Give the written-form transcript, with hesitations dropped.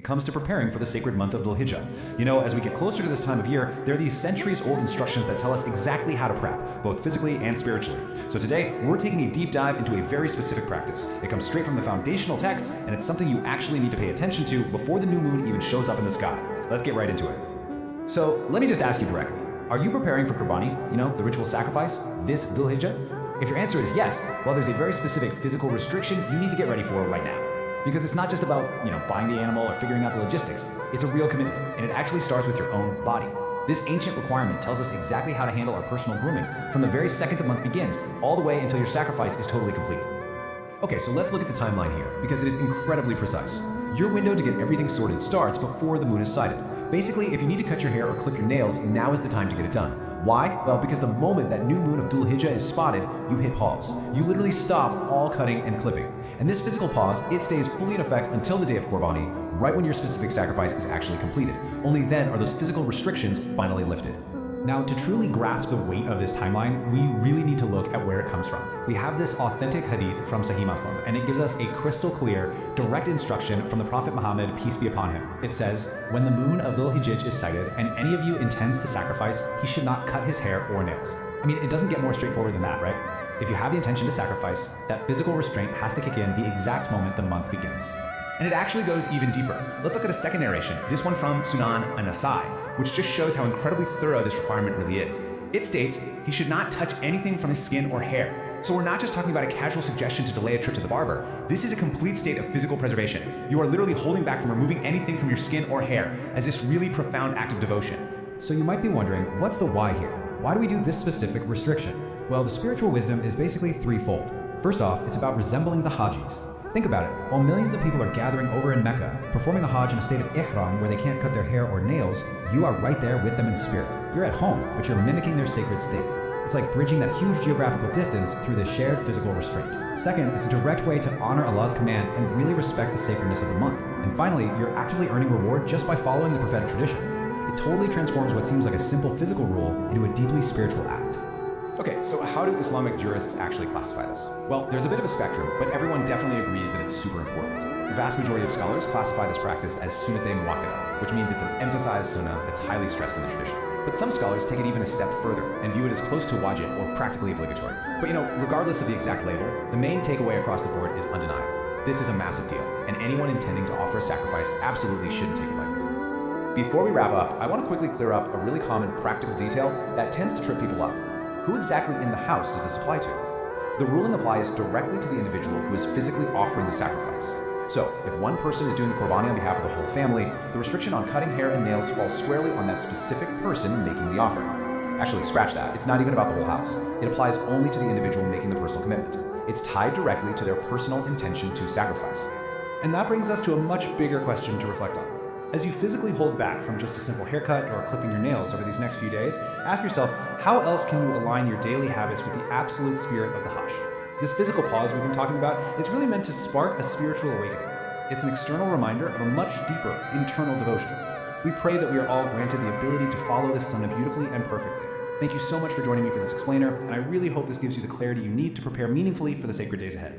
it comes to preparing for the sacred month of Dhul Hijjah. You know, as we get closer to this time of year, there are these centuries-old instructions that tell us exactly how to prep, both physically and spiritually. So today, we're taking a deep dive into a very specific practice. It comes straight from the foundational texts, and it's something you actually need to pay attention to before the new moon even shows up in the sky. Let's get right into it. So let me just ask you directly. Are you preparing for Qurbani, you know, the ritual sacrifice, this Dhul Hijjah? If your answer is yes, well, there's a very specific physical restriction you need to get ready for right now. Because it's not just about, buying the animal or figuring out the logistics. It's a real commitment, and it actually starts with your own body. This ancient requirement tells us exactly how to handle our personal grooming from the very second the month begins, all the way until your sacrifice is totally complete. Okay, so let's look at the timeline here, because it is incredibly precise. Your window to get everything sorted starts before the moon is sighted. Basically, if you need to cut your hair or clip your nails, now is the time to get it done. Why? Well, because the moment that new moon of Dhul Hijjah is spotted, you hit pause. You literally stop all cutting and clipping. And this physical pause, it stays fully in effect until the day of Qurbani, right when your specific sacrifice is actually completed. Only then are those physical restrictions finally lifted. Now, to truly grasp the weight of this timeline, we really need to look at where it comes from. We have this authentic hadith from Sahih Muslim, and it gives us a crystal clear, direct instruction from the Prophet Muhammad, peace be upon him. It says, when the moon of Dhul Hijjah is sighted and any of you intends to sacrifice, he should not cut his hair or nails. I mean, it doesn't get more straightforward than that, right? If you have the intention to sacrifice, that physical restraint has to kick in the exact moment the month begins. And it actually goes even deeper. Let's look at a second narration, this one from Sunnah and Nasai, which just shows how incredibly thorough this requirement really is. It states he should not touch anything from his skin or hair. So we're not just talking about a casual suggestion to delay a trip to the barber. This is a complete state of physical preservation. You are literally holding back from removing anything from your skin or hair as this really profound act of devotion. So you might be wondering, what's the why here? Why do we do this specific restriction? Well, the spiritual wisdom is basically threefold. First off, it's about resembling the Hajis. Think about it, while millions of people are gathering over in Mecca, performing the Hajj in a state of ihram where they can't cut their hair or nails, you are right there with them in spirit. You're at home, but you're mimicking their sacred state. It's like bridging that huge geographical distance through the shared physical restraint. Second, it's a direct way to honor Allah's command and really respect the sacredness of the month. And finally, you're actively earning reward just by following the prophetic tradition. It totally transforms what seems like a simple physical rule into a deeply spiritual act. Okay, so how do Islamic jurists actually classify this? Well, there's a bit of a spectrum, but everyone definitely agrees that it's super important. The vast majority of scholars classify this practice as sunnah muakkada, which means it's an emphasized sunnah that's highly stressed in the tradition. But some scholars take it even a step further and view it as close to wajib or practically obligatory. But regardless of the exact label, the main takeaway across the board is undeniable. This is a massive deal, and anyone intending to offer a sacrifice absolutely shouldn't take it lightly. Before we wrap up, I want to quickly clear up a really common practical detail that tends to trip people up. Who exactly in the house does this apply to? The ruling applies directly to the individual who is physically offering the sacrifice. So, if one person is doing the Qurbani on behalf of the whole family, the restriction on cutting hair and nails falls squarely on that specific person making the offering. Actually, scratch that. It's not even about the whole house. It applies only to the individual making the personal commitment. It's tied directly to their personal intention to sacrifice. And that brings us to a much bigger question to reflect on. As you physically hold back from just a simple haircut or clipping your nails over these next few days, ask yourself, how else can you align your daily habits with the absolute spirit of the Hajj? This physical pause we've been talking about, it's really meant to spark a spiritual awakening. It's an external reminder of a much deeper internal devotion. We pray that we are all granted the ability to follow this sunnah beautifully and perfectly. Thank you so much for joining me for this explainer, and I really hope this gives you the clarity you need to prepare meaningfully for the sacred days ahead.